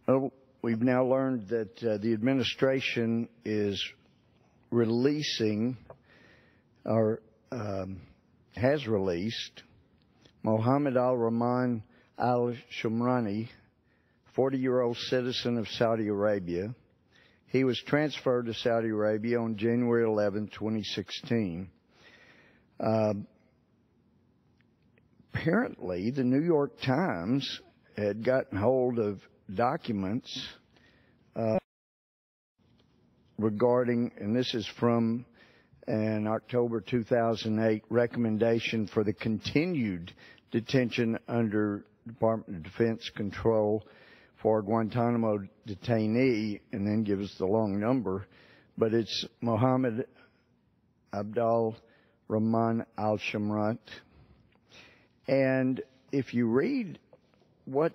Well, we've now learned that the administration is releasing, or has released, Mohammed al-Rahman al-Shumrani, 40-year-old citizen of Saudi Arabia. He was transferred to Saudi Arabia on January 11, 2016. Apparently, the New York Times had gotten hold of documents regarding, and this is from an October 2008 recommendation for the continued detention under Department of Defense control for Guantanamo detainee, and then gives the long number, but it's Mohammed Abdul Rahman al-Shumrat. And if you read what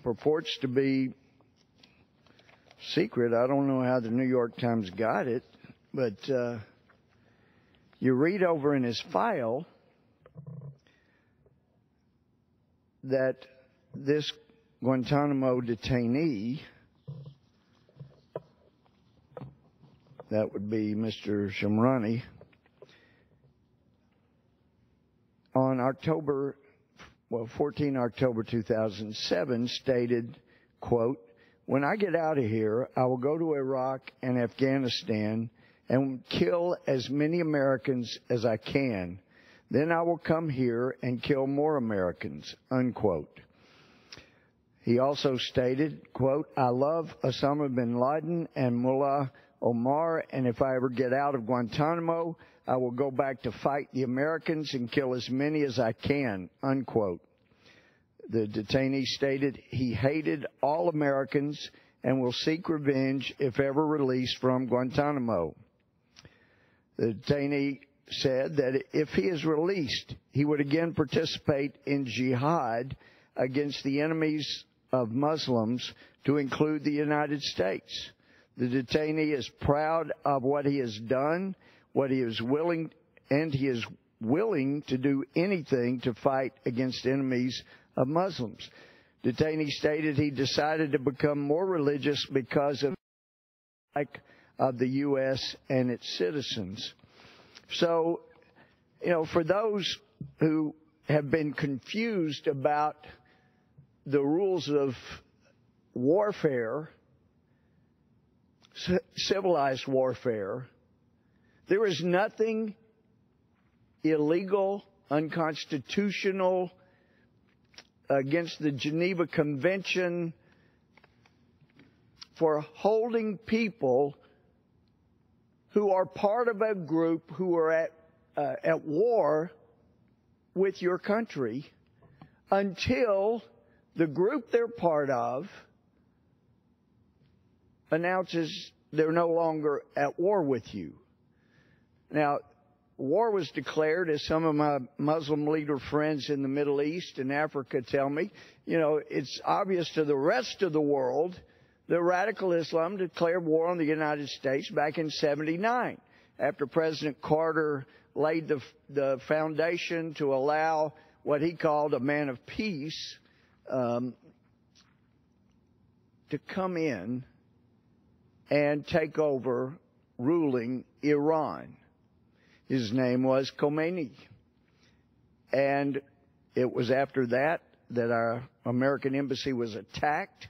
purports to be secret, I don't know how the New York Times got it, but you read over in his file that this Guantanamo detainee, that would be Mr. Shumrani, on 14 October 2007 stated, quote, "When I get out of here, I will go to Iraq and Afghanistan and kill as many Americans as I can. Then I will come here and kill more Americans," unquote. He also stated, quote, "I love Osama bin Laden and Mullah Omar, and if I ever get out of Guantanamo, I will go back to fight the Americans and kill as many as I can," unquote. The detainee stated he hated all Americans and will seek revenge if ever released from Guantanamo. The detainee said that if he is released, he would again participate in jihad against the enemies of Muslims, to include the United States. The detainee is proud of what he has done, what he is willing, and he is willing to do anything to fight against enemies of Muslims. Detainee stated he decided to become more religious because of the U.S. and its citizens. So, for those who have been confused about the rules of warfare, civilized warfare, there is nothing illegal, unconstitutional, against the Geneva Convention for holding people who are part of a group who are at war with your country until the group they're part of announces they're no longer at war with you. Now, war was declared, as some of my Muslim leader friends in the Middle East and Africa tell me. It's obvious to the rest of the world that radical Islam declared war on the United States back in '79, after President Carter laid the foundation to allow what he called a man of peace to come in and take over ruling Iran. His name was Khomeini. And it was after that our American embassy was attacked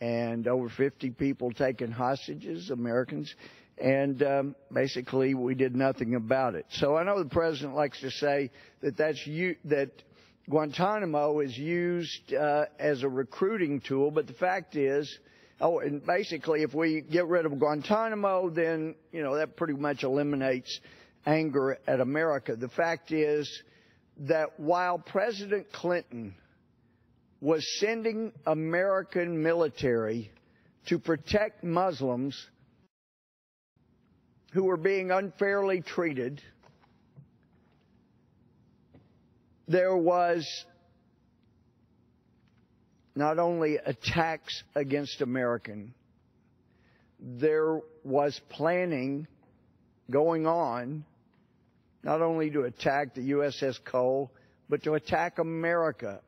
and over 50 people taken hostages, Americans, and basically we did nothing about it. So I know the president likes to say that Guantanamo is used as a recruiting tool, but the fact is, and basically if we get rid of Guantanamo, then, that pretty much eliminates anger at America. The fact is that while President Clinton was sending American military to protect Muslims who were being unfairly treated, there was not only attacks against Americans, there was planning going on not only to attack the USS Cole, but to attack America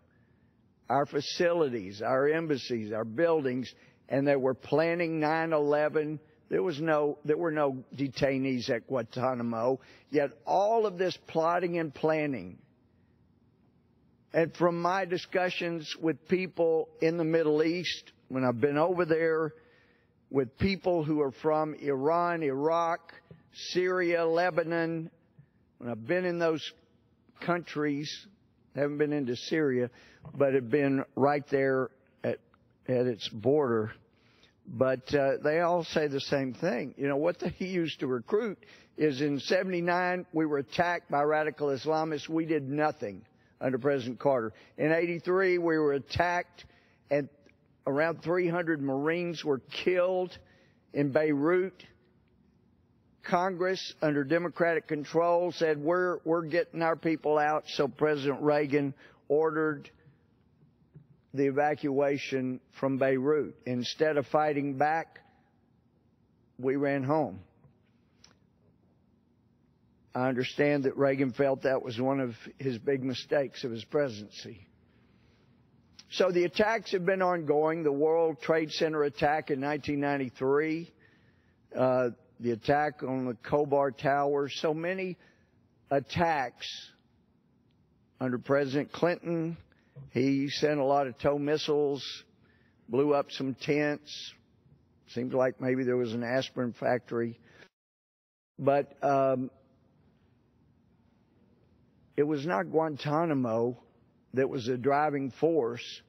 our facilities, our embassies, our buildings, and they were planning 9/11. There were no detainees at Guantanamo, yet all of this plotting and planning. And from my discussions with people in the Middle East, when I've been over there, with people who are from Iran, Iraq, Syria, Lebanon, when I've been in those countries, haven't been into Syria, but have been right there at its border. But they all say the same thing. You know, what they used to recruit is in 79, we were attacked by radical Islamists. We did nothing under President Carter. In 83, we were attacked, and around 300 Marines were killed in Beirut. Congress, under Democratic control, said we're getting our people out, so President Reagan ordered the evacuation from Beirut. Instead of fighting back, we ran home. I understand that Reagan felt that was one of his big mistakes of his presidency. So the attacks have been ongoing. The World Trade Center attack in 1993, the attack on the Khobar Tower, so many attacks under President Clinton. He sent a lot of tow missiles, blew up some tents. Seems like maybe there was an aspirin factory. But it was not Guantanamo that was a driving force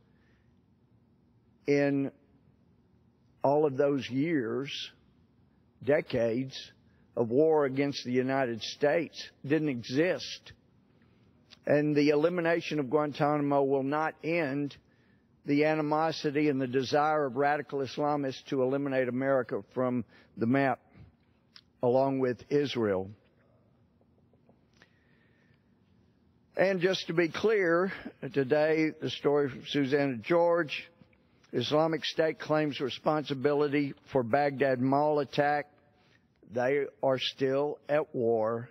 in all of those years, decades of war against the United States. Didn't exist. And the elimination of Guantanamo will not end the animosity and the desire of radical Islamists to eliminate America from the map, along with Israel. And just to be clear, today, the story from Susanna George, Islamic State claims responsibility for Baghdad Mall attack. They are still at war.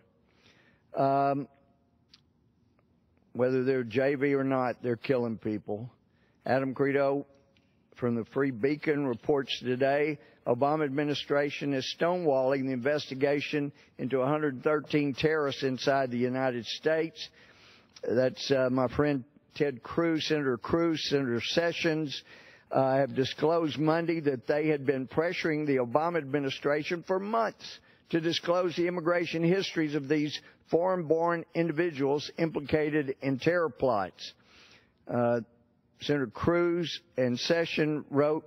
Whether they're JV or not, they're killing people. Adam Credo from the Free Beacon reports today, Obama administration is stonewalling the investigation into 113 terrorists inside the United States. That's my friend Ted Cruz, Senator Sessions, have disclosed Monday that they had been pressuring the Obama administration for months to disclose the immigration histories of these foreign-born individuals implicated in terror plots. Senator Cruz and Sessions wrote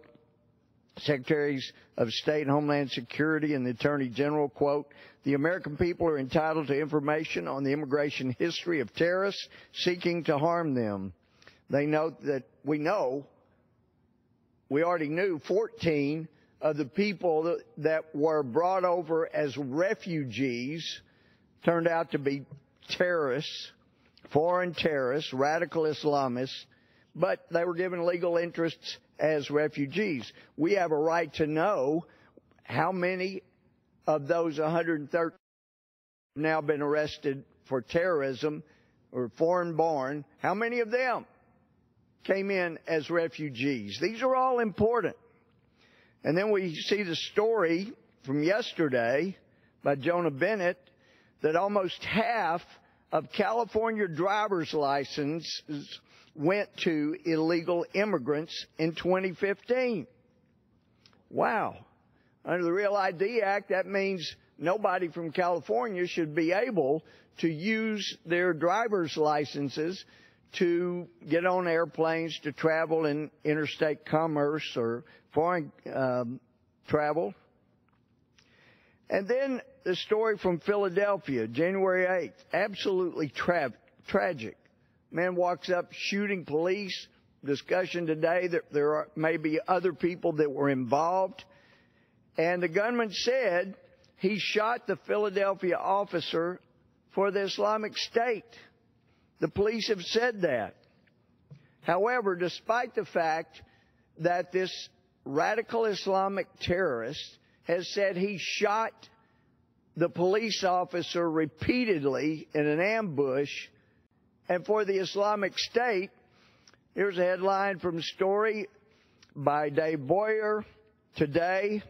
Secretaries of State and Homeland Security and the Attorney General, quote, "The American people are entitled to information on the immigration history of terrorists seeking to harm them." They note that we already knew 14 of the people that were brought over as refugees turned out to be terrorists, foreign terrorists, radical Islamists, but they were given legal interests as refugees. We have a right to know how many of those 113 have now been arrested for terrorism or foreign-born. How many of them came in as refugees? These are all important. And then we see the story from yesterday by Jonah Bennett that almost half of California driver's licenses went to illegal immigrants in 2015. Wow. Under the Real ID Act, that means nobody from California should be able to use their driver's licenses to get on airplanes to travel in interstate commerce or foreign travel. And then the story from Philadelphia, January 8th, absolutely tragic. Man walks up shooting police. Discussion today that there may be other people that were involved. And the gunman said he shot the Philadelphia officer for the Islamic State. The police have said that. However, despite the fact that this radical Islamic terrorist has said he shot the police officer repeatedly in an ambush, and for the Islamic State, Here's a headline from a story by Dave Boyer today.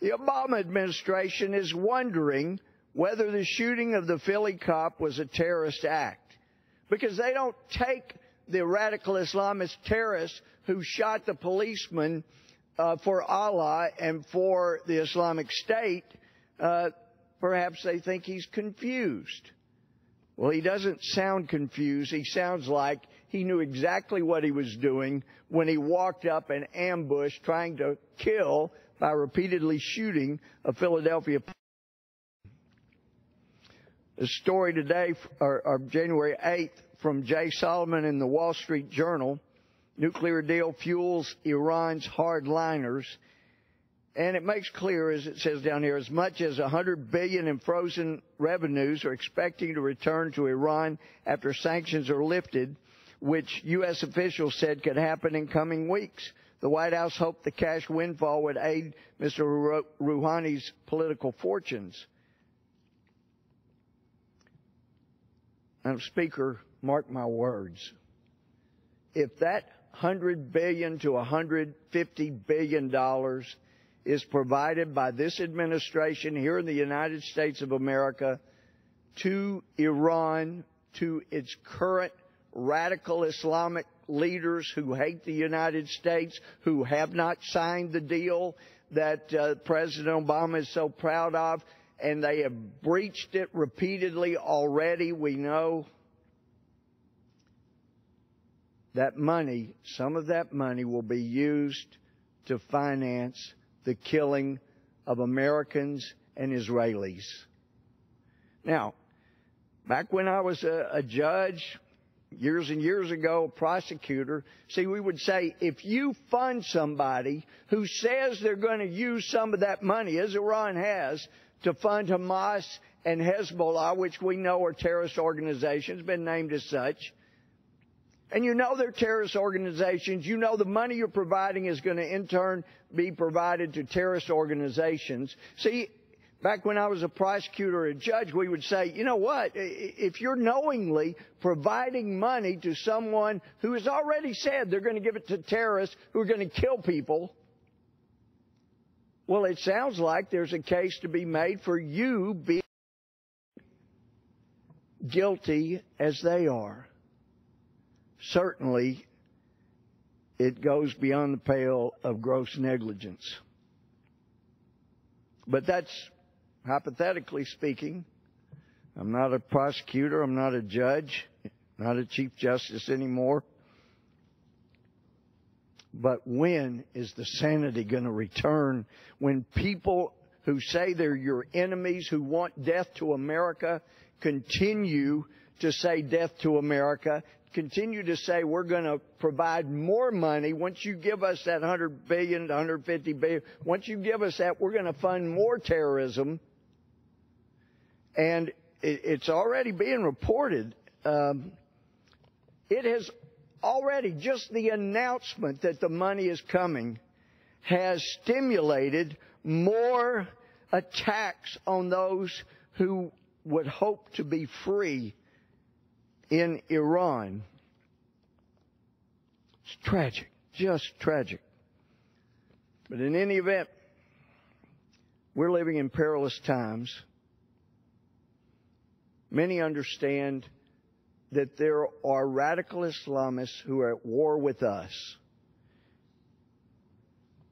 The Obama administration is wondering whether the shooting of the Philly cop was a terrorist act, because they don't take the radical Islamist terrorist who shot the policeman for Allah and for the Islamic State. Perhaps they think he's confused. Well, he doesn't sound confused. He sounds like he knew exactly what he was doing when he walked up and ambushed, trying to kill by repeatedly shooting a Philadelphia. The story today, or January 8th, from Jay Solomon in the Wall Street Journal. Nuclear deal fuels Iran's hardliners. And it makes clear, as it says down here, as much as $100 billion in frozen revenues are expecting to return to Iran after sanctions are lifted, which U.S. officials said could happen in coming weeks. The White House hoped the cash windfall would aid Mr. Rouhani's political fortunes. Now, Speaker, mark my words. If that $100 billion to $150 billion is provided by this administration here in the United States of America to Iran, to its current radical Islamic leaders who hate the United States, who have not signed the deal that President Obama is so proud of, and they have breached it repeatedly already, we know that money, some of that money will be used to finance the killing of Americans and Israelis. Now, back when I was a judge, years and years ago, a prosecutor, see, we would say, if you fund somebody who says they're going to use some of that money, as Iran has, to fund Hamas and Hezbollah, which we know are terrorist organizations, been named as such, and you know they're terrorist organizations, you know the money you're providing is going to in turn be provided to terrorist organizations. See, back when I was a prosecutor or a judge, we would say, you know what, if you're knowingly providing money to someone who has already said they're going to give it to terrorists who are going to kill people, well, it sounds like there's a case to be made for you being guilty as they are. Certainly, it goes beyond the pale of gross negligence. But that's hypothetically speaking. I'm not a prosecutor. I'm not a judge. Not a chief justice anymore. But when is the sanity going to return when people who say they're your enemies, who want death to America, continue to say death to America, continue to say we're going to provide more money. Once you give us that $100 billion to $150 billion, once you give us that, we're going to fund more terrorism. And it's already being reported. It has already, just the announcement that the money is coming has stimulated more attacks on those who would hope to be free in Iran. It's tragic, just tragic. But in any event, we're living in perilous times. Many understand that there are radical Islamists who are at war with us.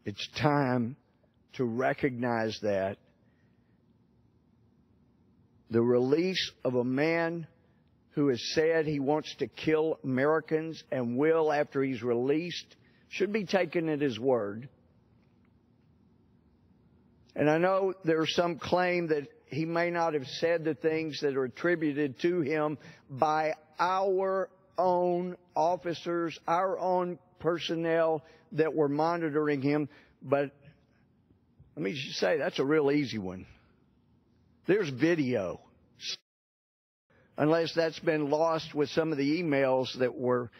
It's time to recognize that. The release of a man who has said he wants to kill Americans and will after he's released should be taken at his word. And I know there's some claim that he may not have said the things that are attributed to him by our own officers, our own personnel that were monitoring him. But let me just say, that's a real easy one. There's video. Unless that's been lost with some of the emails that were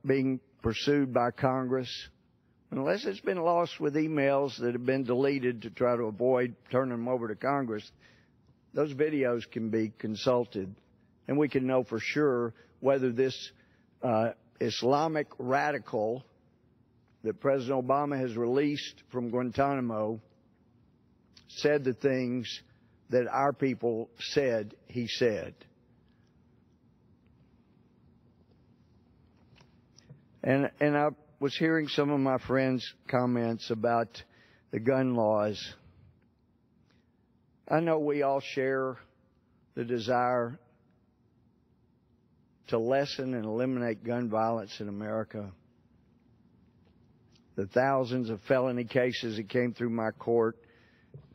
being pursued by Congress. Unless it's been lost with emails that have been deleted to try to avoid turning them over to Congress, those videos can be consulted. And we can know for sure whether this Islamic radical that President Obama has released from Guantanamo said the things that our people said he said. And I was hearing some of my friends' comments about the gun laws. I know we all share the desire to lessen and eliminate gun violence in America. The thousands of felony cases that came through my court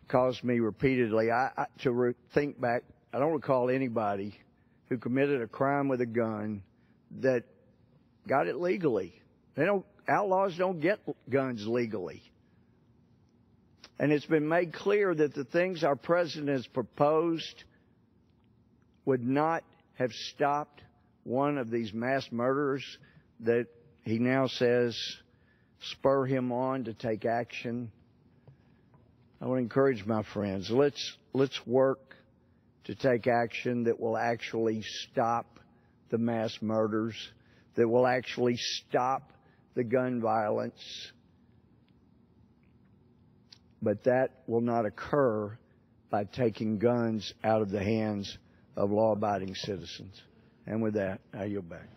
caused me repeatedly to think back. I don't recall anybody who committed a crime with a gun that got it legally. Outlaws don't get guns legally. And it's been made clear that the things our president has proposed would not have stopped one of these mass murderers that he now says spur him on to take action. I would encourage my friends, let's work to take action that will actually stop the mass murders, that will actually stop the gun violence. But that will not occur by taking guns out of the hands of law-abiding citizens. And with that, I yield back.